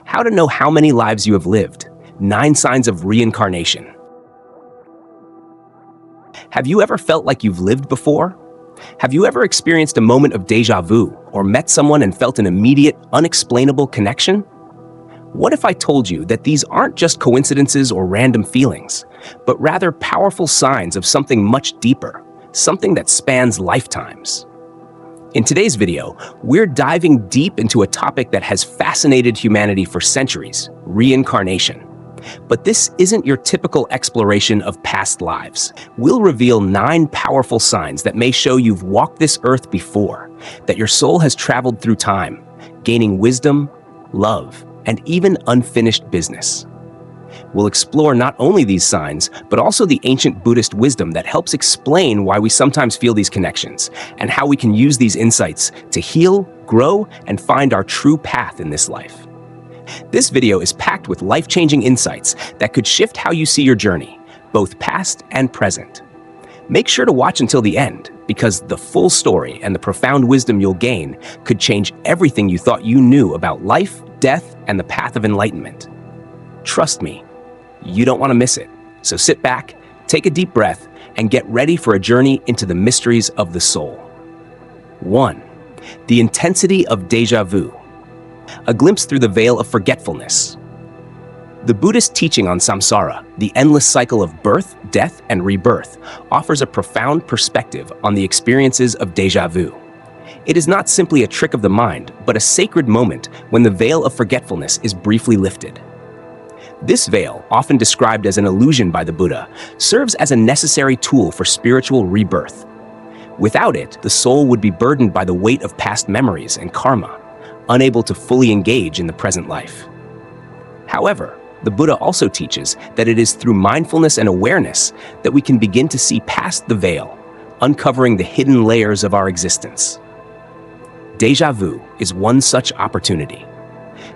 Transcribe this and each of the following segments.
How to know how many lives you have lived. 9 signs of reincarnation. Have you ever felt like you've lived before? Have you ever experienced a moment of déjà vu or met someone and felt an immediate, unexplainable connection? What if I told you that these aren't just coincidences or random feelings, but rather powerful signs of something much deeper, something that spans lifetimes? In today's video, we're diving deep into a topic that has fascinated humanity for centuries: reincarnation. But this isn't your typical exploration of past lives. We'll reveal 9 powerful signs that may show you've walked this earth before, that your soul has traveled through time, gaining wisdom, love, and even unfinished business. We'll explore not only these signs, but also the ancient Buddhist wisdom that helps explain why we sometimes feel these connections, and how we can use these insights to heal, grow, and find our true path in this life. This video is packed with life-changing insights that could shift how you see your journey, both past and present. Make sure to watch until the end, because the full story and the profound wisdom you'll gain could change everything you thought you knew about life, death, and the path of enlightenment. Trust me, you don't want to miss it. So sit back, take a deep breath, and get ready for a journey into the mysteries of the soul. 1. The intensity of déjà vu. A glimpse through the veil of forgetfulness. The Buddhist teaching on samsara, the endless cycle of birth, death, and rebirth, offers a profound perspective on the experiences of déjà vu. It is not simply a trick of the mind, but a sacred moment when the veil of forgetfulness is briefly lifted. This veil, often described as an illusion by the Buddha, serves as a necessary tool for spiritual rebirth. Without it, the soul would be burdened by the weight of past memories and karma, unable to fully engage in the present life. However, the Buddha also teaches that it is through mindfulness and awareness that we can begin to see past the veil, uncovering the hidden layers of our existence. Déjà vu is one such opportunity.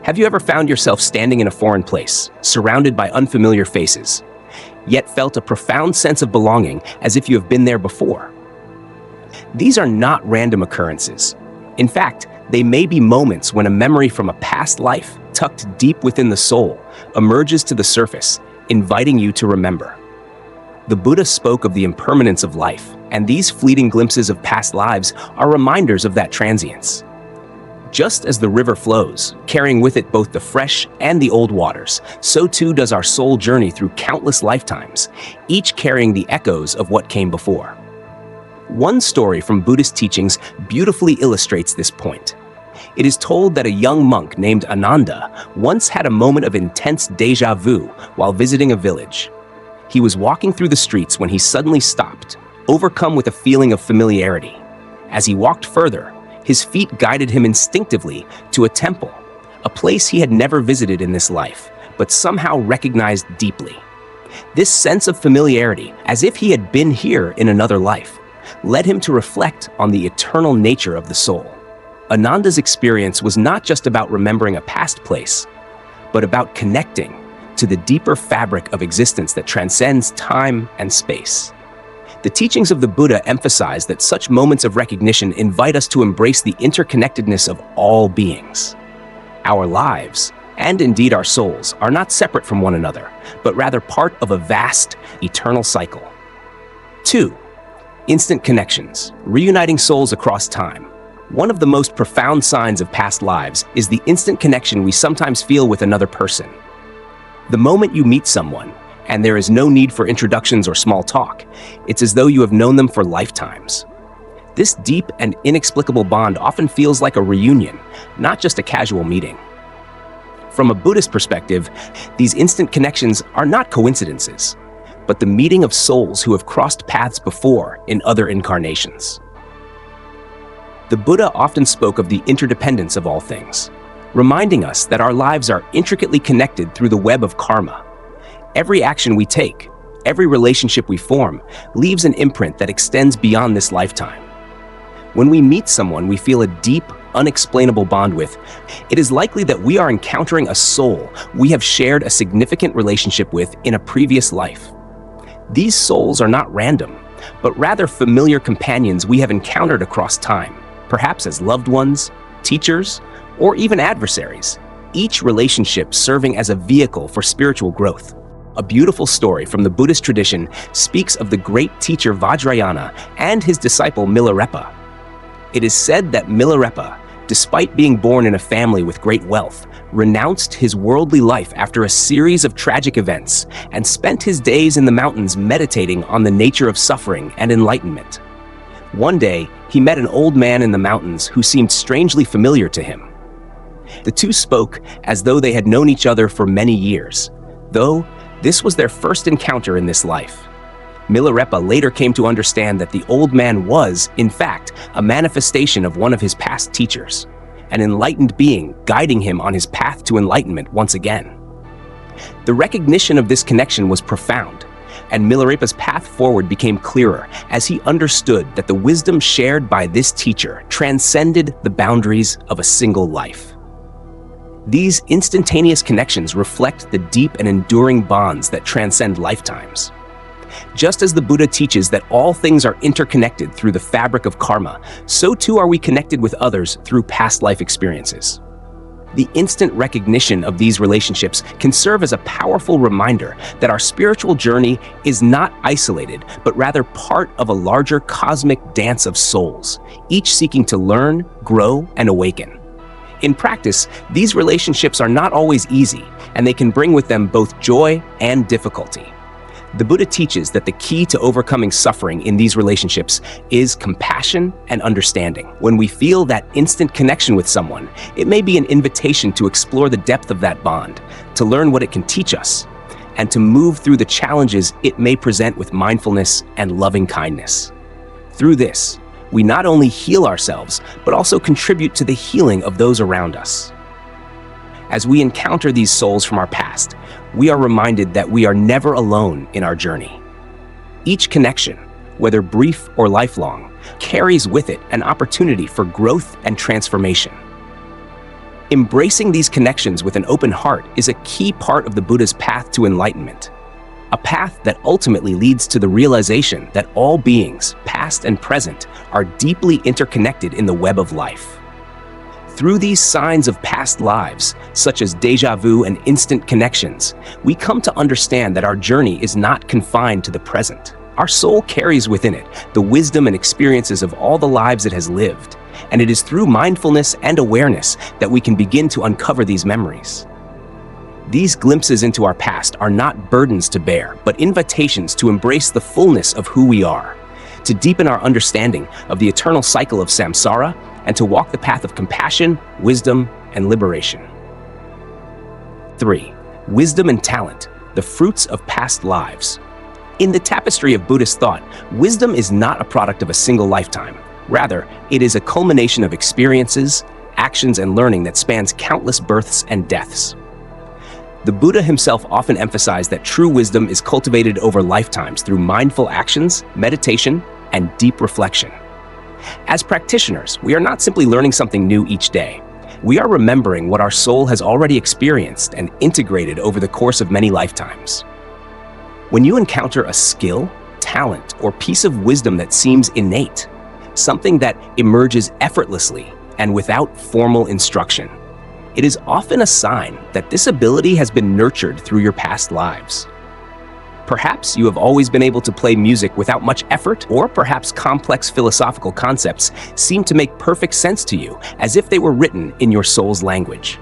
Have you ever found yourself standing in a foreign place, surrounded by unfamiliar faces, yet felt a profound sense of belonging as if you have been there before? These are not random occurrences. In fact, they may be moments when a memory from a past life, tucked deep within the soul, emerges to the surface, inviting you to remember. The Buddha spoke of the impermanence of life, and these fleeting glimpses of past lives are reminders of that transience. Just as the river flows, carrying with it both the fresh and the old waters, so too does our soul journey through countless lifetimes, each carrying the echoes of what came before. One story from Buddhist teachings beautifully illustrates this point. It is told that a young monk named Ananda once had a moment of intense déjà vu while visiting a village. He was walking through the streets when he suddenly stopped, overcome with a feeling of familiarity. As he walked further, his feet guided him instinctively to a temple, a place he had never visited in this life, but somehow recognized deeply. This sense of familiarity, as if he had been here in another life, led him to reflect on the eternal nature of the soul. Ananda's experience was not just about remembering a past place, but about connecting to the deeper fabric of existence that transcends time and space. The teachings of the Buddha emphasize that such moments of recognition invite us to embrace the interconnectedness of all beings. Our lives, and indeed our souls, are not separate from one another, but rather part of a vast, eternal cycle. 2. Instant connections, reuniting souls across time. One of the most profound signs of past lives is the instant connection we sometimes feel with another person. The moment you meet someone, and there is no need for introductions or small talk, it's as though you have known them for lifetimes. This deep and inexplicable bond often feels like a reunion, not just a casual meeting. From a Buddhist perspective, these instant connections are not coincidences, but the meeting of souls who have crossed paths before in other incarnations. The Buddha often spoke of the interdependence of all things, reminding us that our lives are intricately connected through the web of karma. Every action we take, every relationship we form, leaves an imprint that extends beyond this lifetime. When we meet someone we feel a deep, unexplainable bond with, it is likely that we are encountering a soul we have shared a significant relationship with in a previous life. These souls are not random, but rather familiar companions we have encountered across time, perhaps as loved ones, teachers, or even adversaries. each relationship serving as a vehicle for spiritual growth. A beautiful story from the Buddhist tradition speaks of the great teacher Vajrayana and his disciple Milarepa. It is said that Milarepa, despite being born in a family with great wealth, renounced his worldly life after a series of tragic events and spent his days in the mountains meditating on the nature of suffering and enlightenment. One day, he met an old man in the mountains who seemed strangely familiar to him. The two spoke as though they had known each other for many years, though this was their first encounter in this life. Milarepa later came to understand that the old man was, in fact, a manifestation of one of his past teachers, an enlightened being guiding him on his path to enlightenment once again. The recognition of this connection was profound, and Milarepa's path forward became clearer as he understood that the wisdom shared by this teacher transcended the boundaries of a single life. These instantaneous connections reflect the deep and enduring bonds that transcend lifetimes. Just as the Buddha teaches that all things are interconnected through the fabric of karma, so too are we connected with others through past life experiences. The instant recognition of these relationships can serve as a powerful reminder that our spiritual journey is not isolated, but rather part of a larger cosmic dance of souls, each seeking to learn, grow, and awaken. In practice, these relationships are not always easy, and they can bring with them both joy and difficulty. The Buddha teaches that the key to overcoming suffering in these relationships is compassion and understanding. When we feel that instant connection with someone, it may be an invitation to explore the depth of that bond, to learn what it can teach us, and to move through the challenges it may present with mindfulness and loving kindness. Through this, we not only heal ourselves, but also contribute to the healing of those around us. As we encounter these souls from our past, we are reminded that we are never alone in our journey. Each connection, whether brief or lifelong, carries with it an opportunity for growth and transformation. Embracing these connections with an open heart is a key part of the Buddha's path to enlightenment, a path that ultimately leads to the realization that all beings, past and present, are deeply interconnected in the web of life. Through these signs of past lives, such as déjà vu and instant connections, we come to understand that our journey is not confined to the present. Our soul carries within it the wisdom and experiences of all the lives it has lived, and it is through mindfulness and awareness that we can begin to uncover these memories. These glimpses into our past are not burdens to bear, but invitations to embrace the fullness of who we are, to deepen our understanding of the eternal cycle of samsara, and to walk the path of compassion, wisdom, and liberation. 3. Wisdom and talent, the fruits of past lives. In the tapestry of Buddhist thought, wisdom is not a product of a single lifetime. Rather, it is a culmination of experiences, actions, and learning that spans countless births and deaths. The Buddha himself often emphasized that true wisdom is cultivated over lifetimes through mindful actions, meditation, and deep reflection. As practitioners, we are not simply learning something new each day. We are remembering what our soul has already experienced and integrated over the course of many lifetimes. When you encounter a skill, talent, or piece of wisdom that seems innate, something that emerges effortlessly and without formal instruction, it is often a sign that this ability has been nurtured through your past lives. Perhaps you have always been able to play music without much effort, or perhaps complex philosophical concepts seem to make perfect sense to you, as if they were written in your soul's language.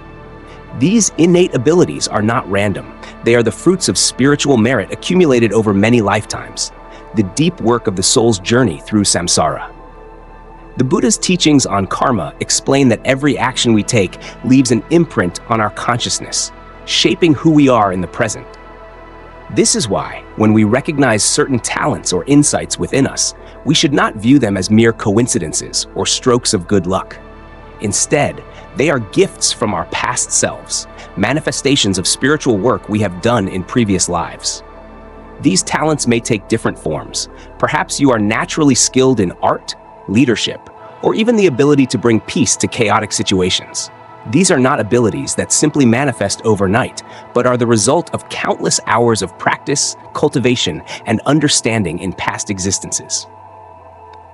These innate abilities are not random. They are the fruits of spiritual merit accumulated over many lifetimes, the deep work of the soul's journey through samsara. The Buddha's teachings on karma explain that every action we take leaves an imprint on our consciousness, shaping who we are in the present. This is why, when we recognize certain talents or insights within us, we should not view them as mere coincidences or strokes of good luck. Instead, they are gifts from our past selves, manifestations of spiritual work we have done in previous lives. These talents may take different forms. Perhaps you are naturally skilled in art, leadership, or even the ability to bring peace to chaotic situations. These are not abilities that simply manifest overnight, but are the result of countless hours of practice, cultivation, and understanding in past existences.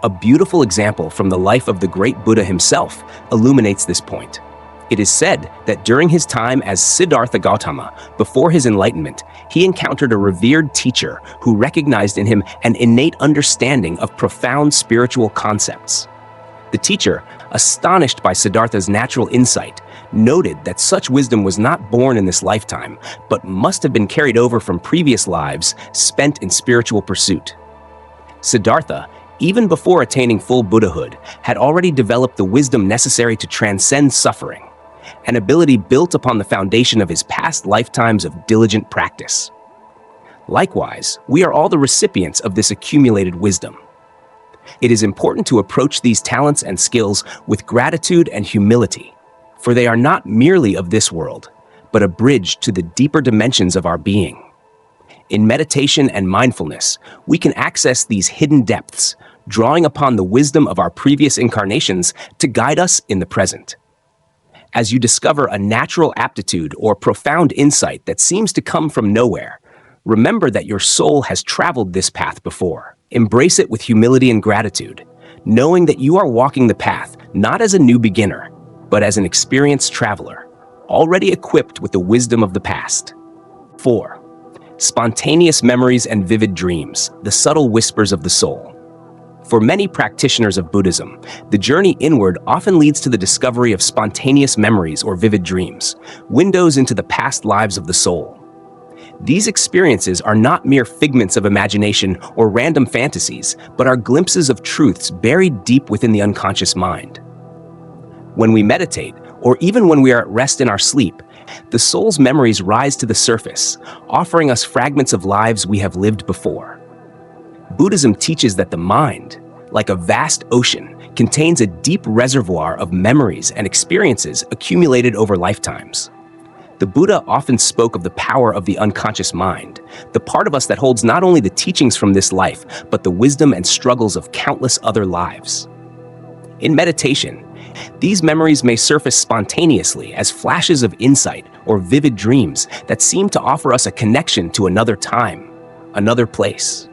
A beautiful example from the life of the great Buddha himself illuminates this point. It is said that during his time as Siddhartha Gautama, before his enlightenment, he encountered a revered teacher who recognized in him an innate understanding of profound spiritual concepts. The teacher, astonished by Siddhartha's natural insight, noted that such wisdom was not born in this lifetime, but must have been carried over from previous lives spent in spiritual pursuit. Siddhartha, even before attaining full Buddhahood, had already developed the wisdom necessary to transcend suffering, an ability built upon the foundation of his past lifetimes of diligent practice. Likewise, we are all the recipients of this accumulated wisdom. It is important to approach these talents and skills with gratitude and humility, for they are not merely of this world, but a bridge to the deeper dimensions of our being. In meditation and mindfulness, we can access these hidden depths, drawing upon the wisdom of our previous incarnations to guide us in the present. As you discover a natural aptitude or profound insight that seems to come from nowhere, remember that your soul has traveled this path before. Embrace it with humility and gratitude, knowing that you are walking the path not as a new beginner, but as an experienced traveler, already equipped with the wisdom of the past. 4. Spontaneous memories and vivid dreams, the subtle whispers of the soul. For many practitioners of Buddhism, the journey inward often leads to the discovery of spontaneous memories or vivid dreams, windows into the past lives of the soul. These experiences are not mere figments of imagination or random fantasies, but are glimpses of truths buried deep within the unconscious mind. When we meditate, or even when we are at rest in our sleep, the soul's memories rise to the surface, offering us fragments of lives we have lived before. Buddhism teaches that the mind, like a vast ocean, contains a deep reservoir of memories and experiences accumulated over lifetimes. The Buddha often spoke of the power of the unconscious mind, the part of us that holds not only the teachings from this life, but the wisdom and struggles of countless other lives. In meditation, these memories may surface spontaneously as flashes of insight or vivid dreams that seem to offer us a connection to another time, another place.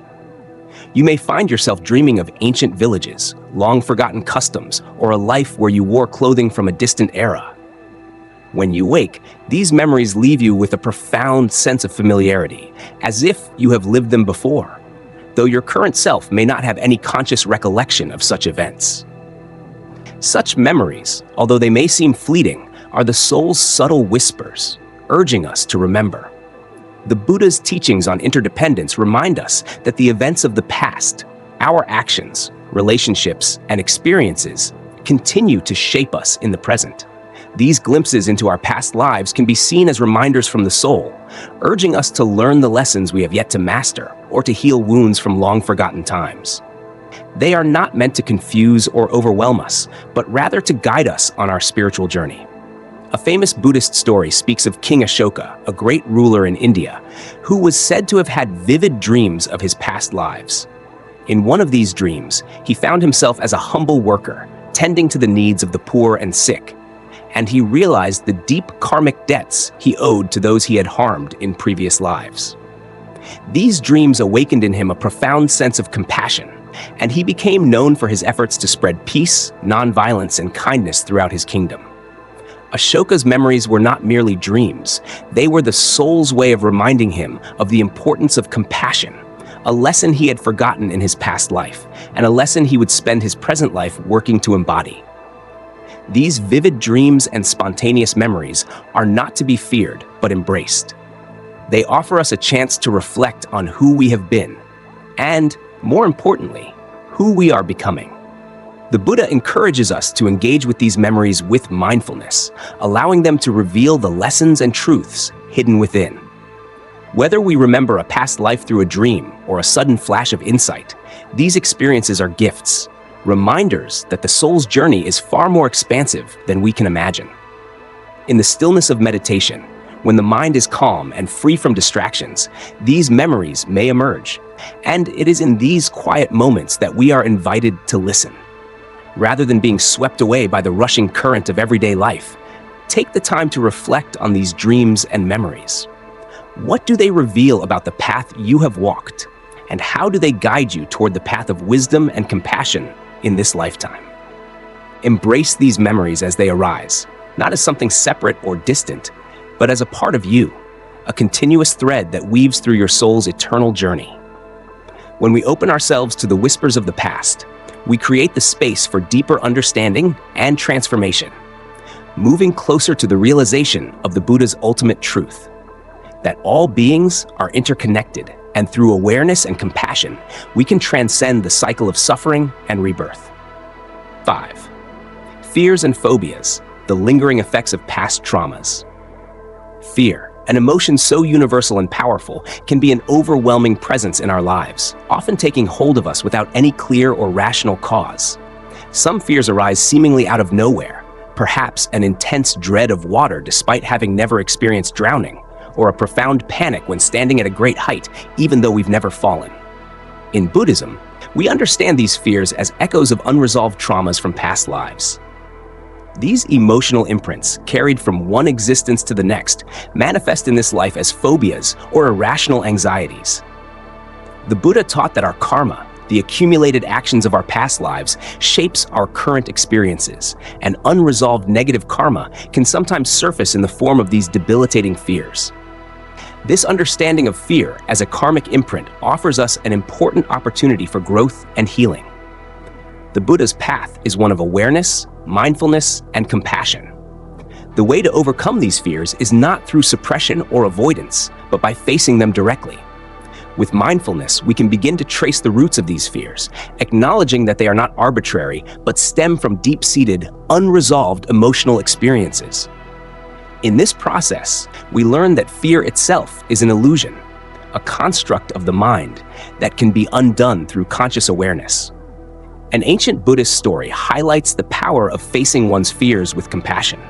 You may find yourself dreaming of ancient villages, long-forgotten customs, or a life where you wore clothing from a distant era. When you wake, these memories leave you with a profound sense of familiarity, as if you have lived them before, though your current self may not have any conscious recollection of such events. Such memories, although they may seem fleeting, are the soul's subtle whispers, urging us to remember. The Buddha's teachings on interdependence remind us that the events of the past, our actions, relationships, and experiences continue to shape us in the present. These glimpses into our past lives can be seen as reminders from the soul, urging us to learn the lessons we have yet to master or to heal wounds from long-forgotten times. They are not meant to confuse or overwhelm us, but rather to guide us on our spiritual journey. A famous Buddhist story speaks of King Ashoka, a great ruler in India, who was said to have had vivid dreams of his past lives. In one of these dreams, he found himself as a humble worker, tending to the needs of the poor and sick, and he realized the deep karmic debts he owed to those he had harmed in previous lives. These dreams awakened in him a profound sense of compassion, and he became known for his efforts to spread peace, nonviolence, and kindness throughout his kingdom. Ashoka's memories were not merely dreams, they were the soul's way of reminding him of the importance of compassion, a lesson he had forgotten in his past life, and a lesson he would spend his present life working to embody. These vivid dreams and spontaneous memories are not to be feared, but embraced. They offer us a chance to reflect on who we have been, and, more importantly, who we are becoming. The Buddha encourages us to engage with these memories with mindfulness, allowing them to reveal the lessons and truths hidden within. Whether we remember a past life through a dream or a sudden flash of insight, these experiences are gifts, reminders that the soul's journey is far more expansive than we can imagine. In the stillness of meditation, when the mind is calm and free from distractions, these memories may emerge, and it is in these quiet moments that we are invited to listen. Rather than being swept away by the rushing current of everyday life, take the time to reflect on these dreams and memories. What do they reveal about the path you have walked, and how do they guide you toward the path of wisdom and compassion in this lifetime? Embrace these memories as they arise, not as something separate or distant, but as a part of you, a continuous thread that weaves through your soul's eternal journey. When we open ourselves to the whispers of the past, we create the space for deeper understanding and transformation, moving closer to the realization of the Buddha's ultimate truth, that all beings are interconnected, and through awareness and compassion, we can transcend the cycle of suffering and rebirth. 5. Fears and phobias, the lingering effects of past traumas. Fear, an emotion so universal and powerful, can be an overwhelming presence in our lives, often taking hold of us without any clear or rational cause. Some fears arise seemingly out of nowhere, perhaps an intense dread of water despite having never experienced drowning, or a profound panic when standing at a great height, even though we've never fallen. In Buddhism, we understand these fears as echoes of unresolved traumas from past lives. These emotional imprints, carried from one existence to the next, manifest in this life as phobias or irrational anxieties. The Buddha taught that our karma, the accumulated actions of our past lives, shapes our current experiences, and unresolved negative karma can sometimes surface in the form of these debilitating fears. This understanding of fear as a karmic imprint offers us an important opportunity for growth and healing. The Buddha's path is one of awareness, mindfulness, and compassion. The way to overcome these fears is not through suppression or avoidance, but by facing them directly. With mindfulness, we can begin to trace the roots of these fears, acknowledging that they are not arbitrary, but stem from deep-seated, unresolved emotional experiences. In this process, we learn that fear itself is an illusion, a construct of the mind that can be undone through conscious awareness. An ancient Buddhist story highlights the power of facing one's fears with compassion.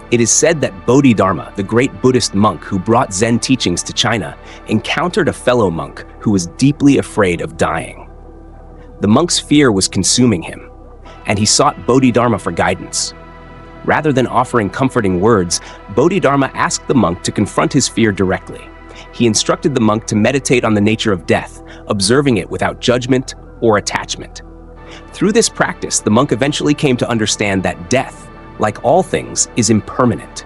It is said that Bodhidharma, the great Buddhist monk who brought Zen teachings to China, encountered a fellow monk who was deeply afraid of dying. The monk's fear was consuming him, and he sought Bodhidharma for guidance. Rather than offering comforting words, Bodhidharma asked the monk to confront his fear directly. He instructed the monk to meditate on the nature of death, observing it without judgment or attachment. Through this practice, the monk eventually came to understand that death, like all things, is impermanent.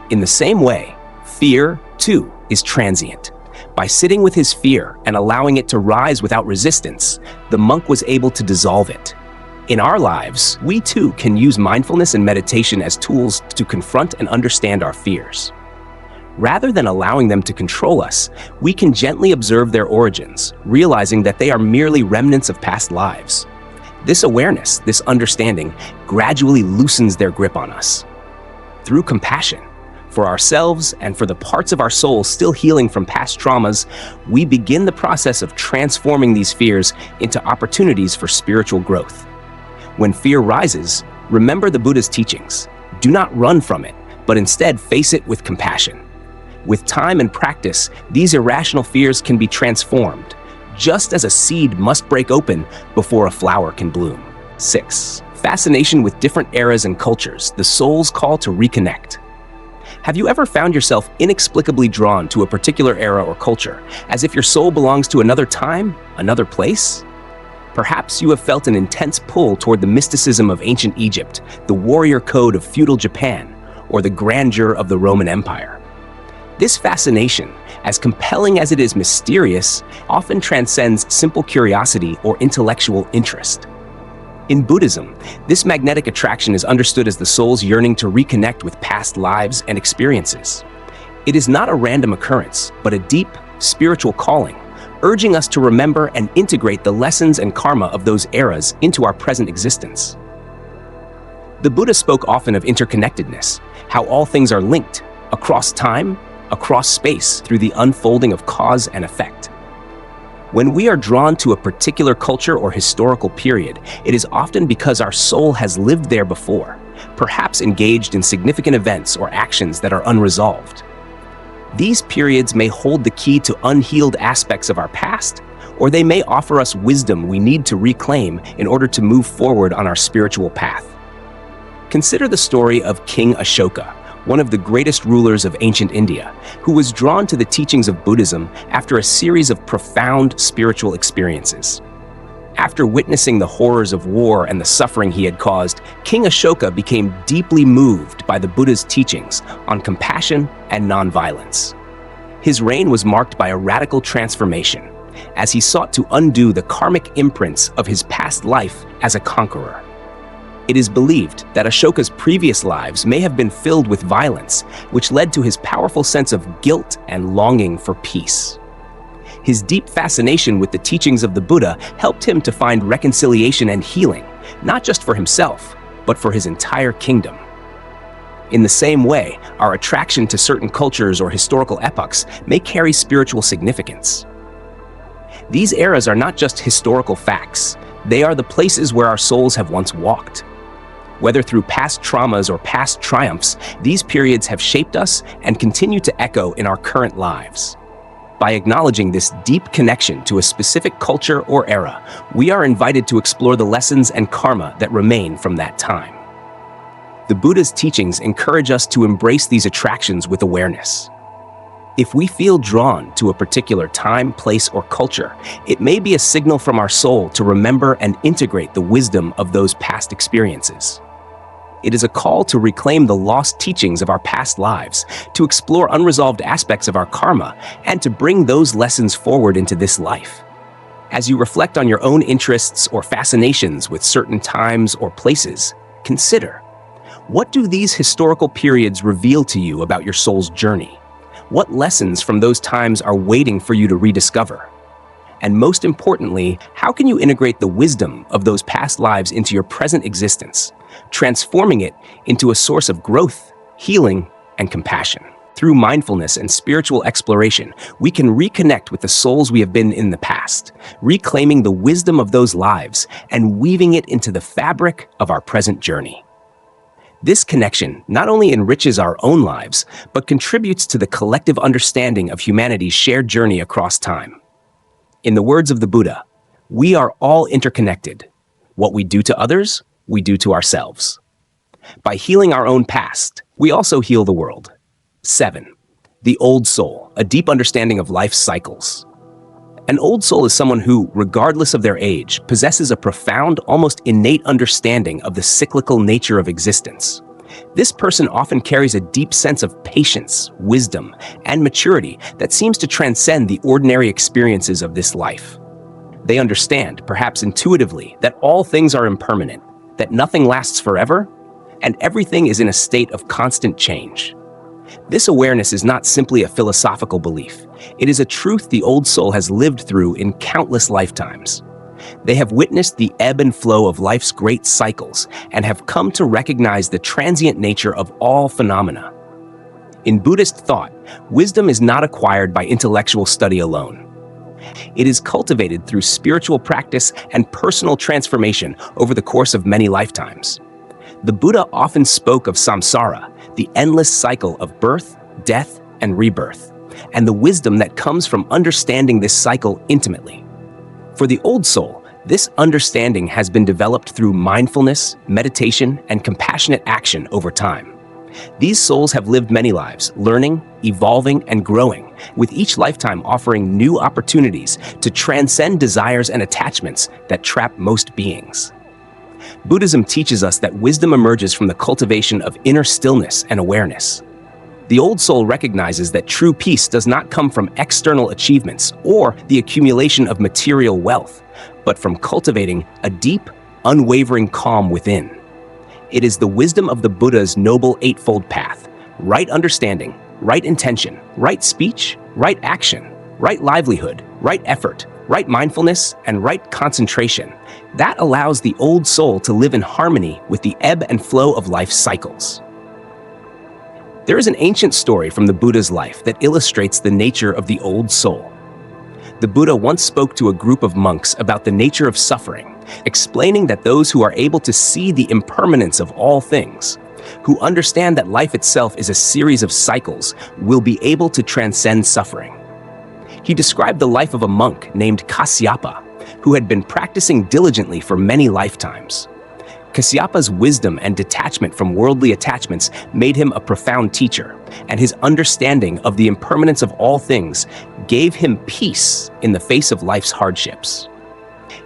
In the same way, fear, too, is transient. By sitting with his fear and allowing it to rise without resistance, the monk was able to dissolve it. In our lives, we too can use mindfulness and meditation as tools to confront and understand our fears. Rather than allowing them to control us, we can gently observe their origins, realizing that they are merely remnants of past lives. This awareness, this understanding, gradually loosens their grip on us. Through compassion, for ourselves and for the parts of our soul still healing from past traumas, we begin the process of transforming these fears into opportunities for spiritual growth. When fear rises, remember the Buddha's teachings. Do not run from it, but instead face it with compassion. With time and practice, these irrational fears can be transformed, just as a seed must break open before a flower can bloom. 6. Fascination with different eras and cultures, the soul's call to reconnect. Have you ever found yourself inexplicably drawn to a particular era or culture, as if your soul belongs to another time, another place? Perhaps you have felt an intense pull toward the mysticism of ancient Egypt, the warrior code of feudal Japan, or the grandeur of the Roman Empire. This fascination, as compelling as it is mysterious, often transcends simple curiosity or intellectual interest. In Buddhism, this magnetic attraction is understood as the soul's yearning to reconnect with past lives and experiences. It is not a random occurrence, but a deep, spiritual calling, urging us to remember and integrate the lessons and karma of those eras into our present existence. The Buddha spoke often of interconnectedness, how all things are linked, across time, across space, through the unfolding of cause and effect. When we are drawn to a particular culture or historical period, it is often because our soul has lived there before, perhaps engaged in significant events or actions that are unresolved. These periods may hold the key to unhealed aspects of our past, or they may offer us wisdom we need to reclaim in order to move forward on our spiritual path. Consider the story of King Ashoka, one of the greatest rulers of ancient India, who was drawn to the teachings of Buddhism after a series of profound spiritual experiences. After witnessing the horrors of war and the suffering he had caused, King Ashoka became deeply moved by the Buddha's teachings on compassion and nonviolence. His reign was marked by a radical transformation, as he sought to undo the karmic imprints of his past life as a conqueror. It is believed that Ashoka's previous lives may have been filled with violence, which led to his powerful sense of guilt and longing for peace. His deep fascination with the teachings of the Buddha helped him to find reconciliation and healing, not just for himself, but for his entire kingdom. In the same way, our attraction to certain cultures or historical epochs may carry spiritual significance. These eras are not just historical facts, they are the places where our souls have once walked. Whether through past traumas or past triumphs, these periods have shaped us and continue to echo in our current lives. By acknowledging this deep connection to a specific culture or era, we are invited to explore the lessons and karma that remain from that time. The Buddha's teachings encourage us to embrace these attractions with awareness. If we feel drawn to a particular time, place, or culture, it may be a signal from our soul to remember and integrate the wisdom of those past experiences. It is a call to reclaim the lost teachings of our past lives, to explore unresolved aspects of our karma, and to bring those lessons forward into this life. As you reflect on your own interests or fascinations with certain times or places, consider, what do these historical periods reveal to you about your soul's journey? What lessons from those times are waiting for you to rediscover? And most importantly, how can you integrate the wisdom of those past lives into your present existence, transforming it into a source of growth, healing, and compassion? Through mindfulness and spiritual exploration, we can reconnect with the souls we have been in the past, reclaiming the wisdom of those lives and weaving it into the fabric of our present journey. This connection not only enriches our own lives, but contributes to the collective understanding of humanity's shared journey across time. In the words of the Buddha, we are all interconnected. What we do to others, we do to ourselves. By healing our own past, we also heal the world. 7. The old soul, a deep understanding of life's cycles. An old soul is someone who, regardless of their age, possesses a profound, almost innate understanding of the cyclical nature of existence. This person often carries a deep sense of patience, wisdom, and maturity that seems to transcend the ordinary experiences of this life. They understand, perhaps intuitively, that all things are impermanent, that nothing lasts forever, and everything is in a state of constant change. This awareness is not simply a philosophical belief. It is a truth the old soul has lived through in countless lifetimes. They have witnessed the ebb and flow of life's great cycles and have come to recognize the transient nature of all phenomena. In Buddhist thought, wisdom is not acquired by intellectual study alone. It is cultivated through spiritual practice and personal transformation over the course of many lifetimes. The Buddha often spoke of samsara, the endless cycle of birth, death, and rebirth, and the wisdom that comes from understanding this cycle intimately. For the old soul, this understanding has been developed through mindfulness, meditation, and compassionate action over time. These souls have lived many lives, learning, evolving, and growing, with each lifetime offering new opportunities to transcend desires and attachments that trap most beings. Buddhism teaches us that wisdom emerges from the cultivation of inner stillness and awareness. The old soul recognizes that true peace does not come from external achievements or the accumulation of material wealth, but from cultivating a deep, unwavering calm within. It is the wisdom of the Buddha's Noble Eightfold Path: right understanding, right intention, right speech, right action, right livelihood, right effort, right mindfulness, and right concentration that allows the old soul to live in harmony with the ebb and flow of life's cycles. There is an ancient story from the Buddha's life that illustrates the nature of the old soul. The Buddha once spoke to a group of monks about the nature of suffering, explaining that those who are able to see the impermanence of all things, who understand that life itself is a series of cycles, will be able to transcend suffering. He described the life of a monk named Kasyapa, who had been practicing diligently for many lifetimes. Kasyapa's wisdom and detachment from worldly attachments made him a profound teacher, and his understanding of the impermanence of all things gave him peace in the face of life's hardships.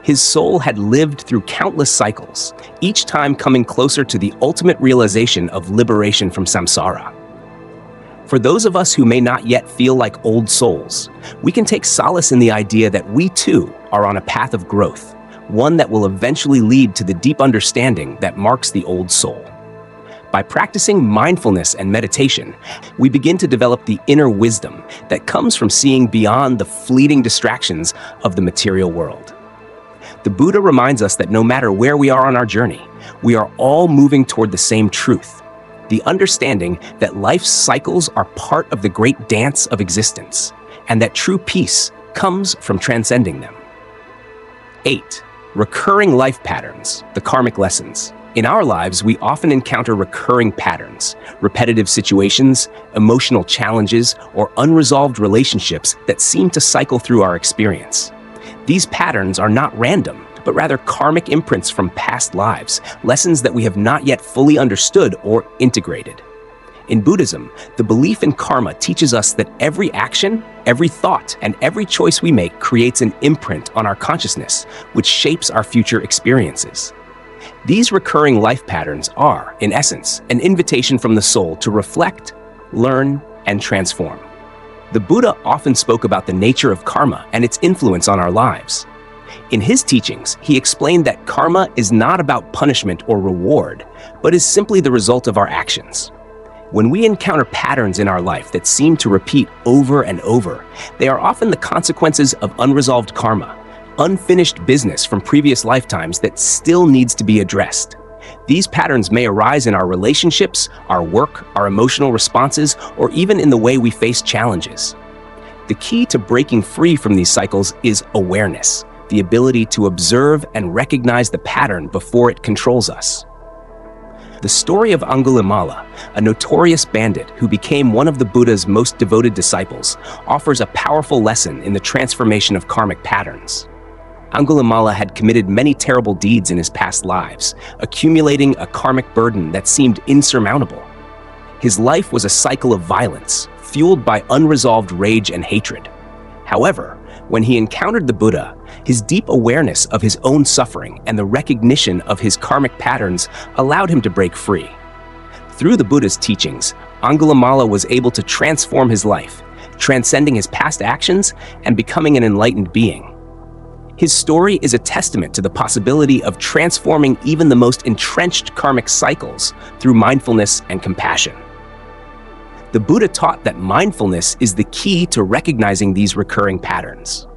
His soul had lived through countless cycles, each time coming closer to the ultimate realization of liberation from samsara. For those of us who may not yet feel like old souls, we can take solace in the idea that we too are on a path of growth, one that will eventually lead to the deep understanding that marks the old soul. By practicing mindfulness and meditation, we begin to develop the inner wisdom that comes from seeing beyond the fleeting distractions of the material world. The Buddha reminds us that no matter where we are on our journey, we are all moving toward the same truth, the understanding that life's cycles are part of the great dance of existence, and that true peace comes from transcending them. 8. Recurring life patterns, the karmic lessons. In our lives, we often encounter recurring patterns, repetitive situations, emotional challenges, or unresolved relationships that seem to cycle through our experience. These patterns are not random, but rather karmic imprints from past lives, lessons that we have not yet fully understood or integrated. In Buddhism, the belief in karma teaches us that every action, every thought, and every choice we make creates an imprint on our consciousness, which shapes our future experiences. These recurring life patterns are, in essence, an invitation from the soul to reflect, learn, and transform. The Buddha often spoke about the nature of karma and its influence on our lives. In his teachings, he explained that karma is not about punishment or reward, but is simply the result of our actions. When we encounter patterns in our life that seem to repeat over and over, they are often the consequences of unresolved karma, unfinished business from previous lifetimes that still needs to be addressed. These patterns may arise in our relationships, our work, our emotional responses, or even in the way we face challenges. The key to breaking free from these cycles is awareness, the ability to observe and recognize the pattern before it controls us. The story of Angulimala, a notorious bandit who became one of the Buddha's most devoted disciples, offers a powerful lesson in the transformation of karmic patterns. Angulimala had committed many terrible deeds in his past lives, accumulating a karmic burden that seemed insurmountable. His life was a cycle of violence, fueled by unresolved rage and hatred. However, when he encountered the Buddha, his deep awareness of his own suffering and the recognition of his karmic patterns allowed him to break free. Through the Buddha's teachings, Angulimala was able to transform his life, transcending his past actions and becoming an enlightened being. His story is a testament to the possibility of transforming even the most entrenched karmic cycles through mindfulness and compassion. The Buddha taught that mindfulness is the key to recognizing these recurring patterns.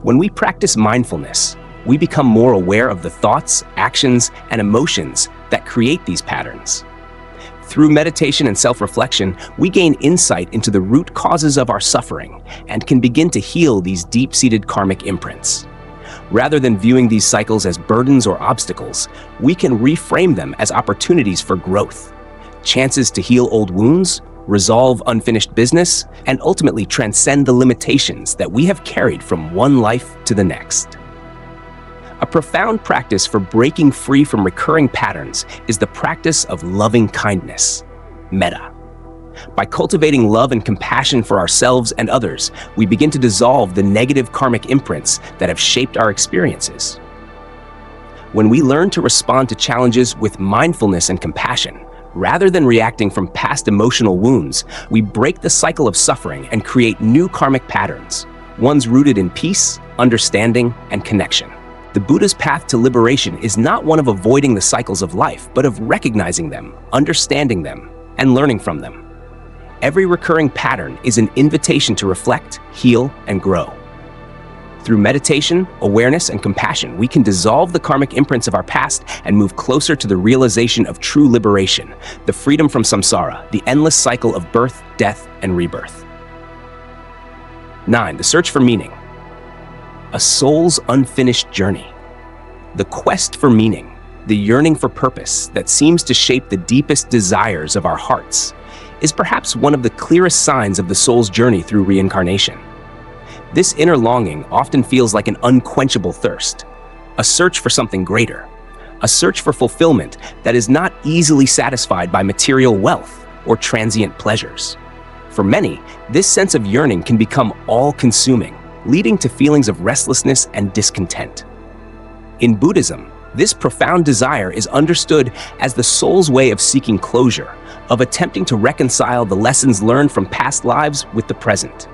When we practice mindfulness, we become more aware of the thoughts, actions, and emotions that create these patterns. Through meditation and self-reflection, we gain insight into the root causes of our suffering and can begin to heal these deep-seated karmic imprints. Rather than viewing these cycles as burdens or obstacles, we can reframe them as opportunities for growth, chances to heal old wounds, resolve unfinished business, and ultimately transcend the limitations that we have carried from one life to the next. A profound practice for breaking free from recurring patterns is the practice of loving kindness, metta. By cultivating love and compassion for ourselves and others, we begin to dissolve the negative karmic imprints that have shaped our experiences. When we learn to respond to challenges with mindfulness and compassion, rather than reacting from past emotional wounds, we break the cycle of suffering and create new karmic patterns, ones rooted in peace, understanding, and connection. The Buddha's path to liberation is not one of avoiding the cycles of life, but of recognizing them, understanding them, and learning from them. Every recurring pattern is an invitation to reflect, heal, and grow. Through meditation, awareness, and compassion, we can dissolve the karmic imprints of our past and move closer to the realization of true liberation, the freedom from samsara, the endless cycle of birth, death, and rebirth. 9. The search for meaning. A soul's unfinished journey. The quest for meaning, the yearning for purpose that seems to shape the deepest desires of our hearts, is perhaps one of the clearest signs of the soul's journey through reincarnation. This inner longing often feels like an unquenchable thirst, a search for something greater, a search for fulfillment that is not easily satisfied by material wealth or transient pleasures. For many, this sense of yearning can become all-consuming, leading to feelings of restlessness and discontent. In Buddhism, this profound desire is understood as the soul's way of seeking closure, of attempting to reconcile the lessons learned from past lives with the present.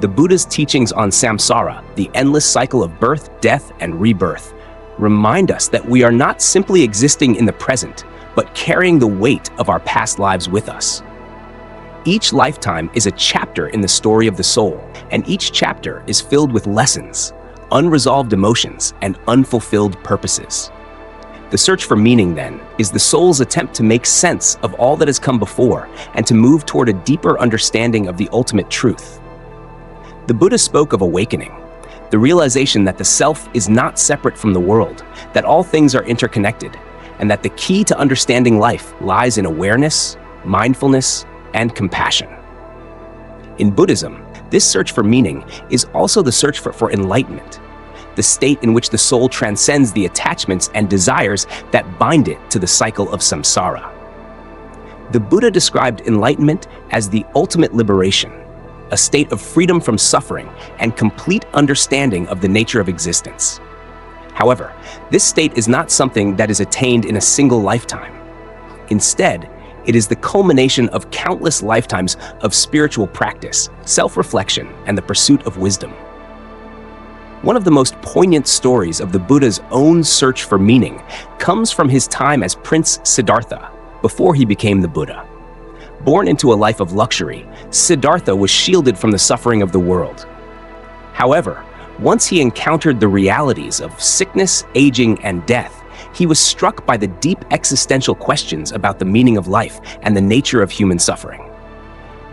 The Buddha's teachings on samsara, the endless cycle of birth, death, and rebirth, remind us that we are not simply existing in the present, but carrying the weight of our past lives with us. Each lifetime is a chapter in the story of the soul, and each chapter is filled with lessons, unresolved emotions, and unfulfilled purposes. The search for meaning, then, is the soul's attempt to make sense of all that has come before and to move toward a deeper understanding of the ultimate truth. The Buddha spoke of awakening, the realization that the self is not separate from the world, that all things are interconnected, and that the key to understanding life lies in awareness, mindfulness, and compassion. In Buddhism, this search for meaning is also the search for enlightenment, the state in which the soul transcends the attachments and desires that bind it to the cycle of samsara. The Buddha described enlightenment as the ultimate liberation, a state of freedom from suffering and complete understanding of the nature of existence. However, this state is not something that is attained in a single lifetime. Instead, it is the culmination of countless lifetimes of spiritual practice, self-reflection, and the pursuit of wisdom. One of the most poignant stories of the Buddha's own search for meaning comes from his time as Prince Siddhartha, before he became the Buddha. Born into a life of luxury, Siddhartha was shielded from the suffering of the world. However, once he encountered the realities of sickness, aging, and death, he was struck by the deep existential questions about the meaning of life and the nature of human suffering.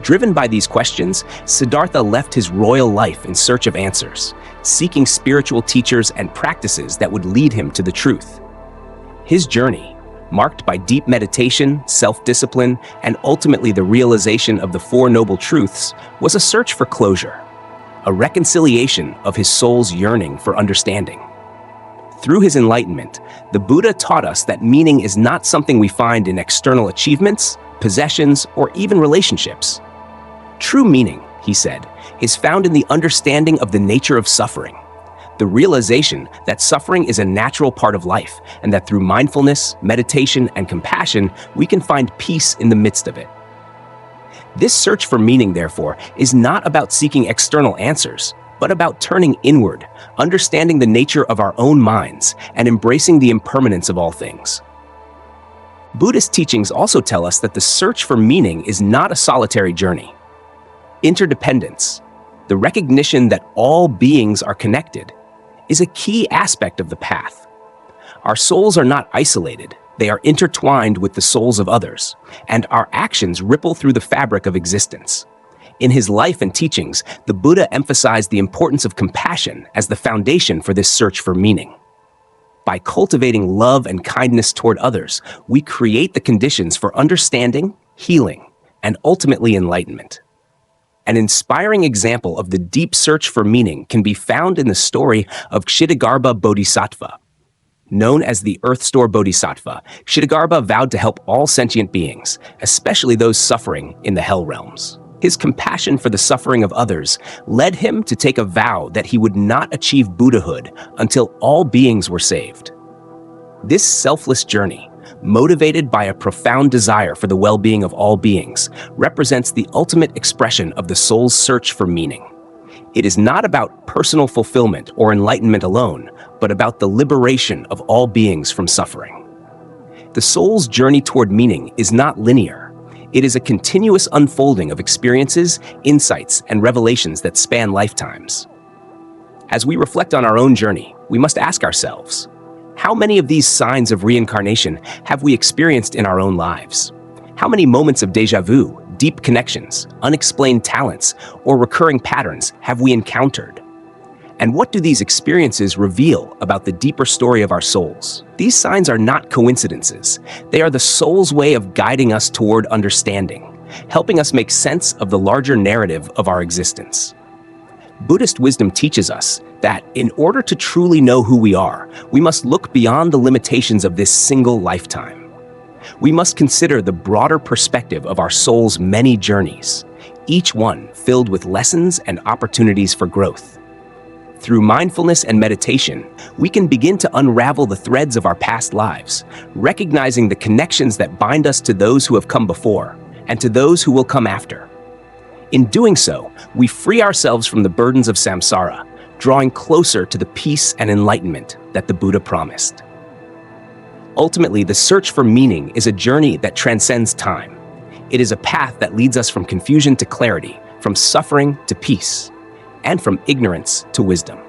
Driven by these questions, Siddhartha left his royal life in search of answers, seeking spiritual teachers and practices that would lead him to the truth. His journey, marked by deep meditation, self-discipline, and ultimately the realization of the Four Noble Truths, was a search for closure, a reconciliation of his soul's yearning for understanding. Through his enlightenment, the Buddha taught us that meaning is not something we find in external achievements, possessions, or even relationships. True meaning, he said, is found in the understanding of the nature of suffering, the realization that suffering is a natural part of life, and that through mindfulness, meditation, and compassion, we can find peace in the midst of it. This search for meaning, therefore, is not about seeking external answers, but about turning inward, understanding the nature of our own minds, and embracing the impermanence of all things. Buddhist teachings also tell us that the search for meaning is not a solitary journey. Interdependence, the recognition that all beings are connected, is a key aspect of the path. Our souls are not isolated, they are intertwined with the souls of others, and our actions ripple through the fabric of existence. In his life and teachings, the Buddha emphasized the importance of compassion as the foundation for this search for meaning. By cultivating love and kindness toward others, we create the conditions for understanding, healing, and ultimately enlightenment. An inspiring example of the deep search for meaning can be found in the story of Kshitigarbha Bodhisattva. Known as the Earth Store Bodhisattva, Kshitigarbha vowed to help all sentient beings, especially those suffering in the hell realms. His compassion for the suffering of others led him to take a vow that he would not achieve Buddhahood until all beings were saved. This selfless journey, motivated by a profound desire for the well-being of all beings, represents the ultimate expression of the soul's search for meaning. It is not about personal fulfillment or enlightenment alone, but about the liberation of all beings from suffering. The soul's journey toward meaning is not linear. It is a continuous unfolding of experiences, insights, and revelations that span lifetimes. As we reflect on our own journey, we must ask ourselves, how many of these signs of reincarnation have we experienced in our own lives? How many moments of déjà vu, deep connections, unexplained talents, or recurring patterns have we encountered? And what do these experiences reveal about the deeper story of our souls? These signs are not coincidences. They are the soul's way of guiding us toward understanding, helping us make sense of the larger narrative of our existence. Buddhist wisdom teaches us that in order to truly know who we are, we must look beyond the limitations of this single lifetime. We must consider the broader perspective of our soul's many journeys, each one filled with lessons and opportunities for growth. Through mindfulness and meditation, we can begin to unravel the threads of our past lives, recognizing the connections that bind us to those who have come before and to those who will come after. In doing so, we free ourselves from the burdens of samsara, drawing closer to the peace and enlightenment that the Buddha promised. Ultimately, the search for meaning is a journey that transcends time. It is a path that leads us from confusion to clarity, from suffering to peace, and from ignorance to wisdom.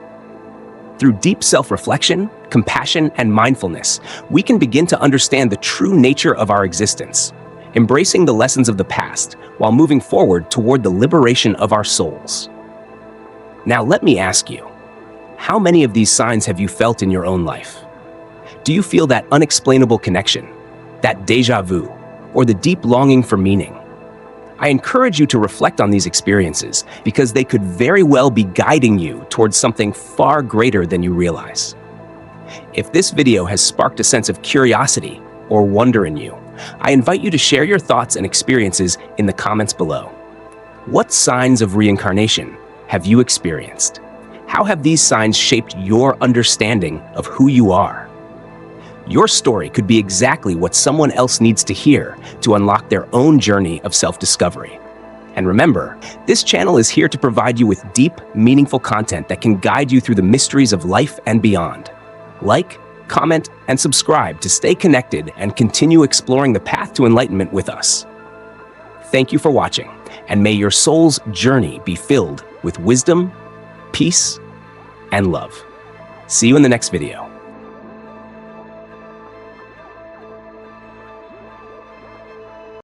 Through deep self-reflection, compassion, and mindfulness, we can begin to understand the true nature of our existence, embracing the lessons of the past while moving forward toward the liberation of our souls. Now, let me ask you, how many of these signs have you felt in your own life? Do you feel that unexplainable connection, that déjà vu, or the deep longing for meaning? I encourage you to reflect on these experiences because they could very well be guiding you towards something far greater than you realize. If this video has sparked a sense of curiosity or wonder in you, I invite you to share your thoughts and experiences in the comments below. What signs of reincarnation have you experienced? How have these signs shaped your understanding of who you are? Your story could be exactly what someone else needs to hear to unlock their own journey of self-discovery. And remember, this channel is here to provide you with deep, meaningful content that can guide you through the mysteries of life and beyond. Like, comment, and subscribe to stay connected and continue exploring the path to enlightenment with us. Thank you for watching, and may your soul's journey be filled with wisdom, peace, and love. See you in the next video.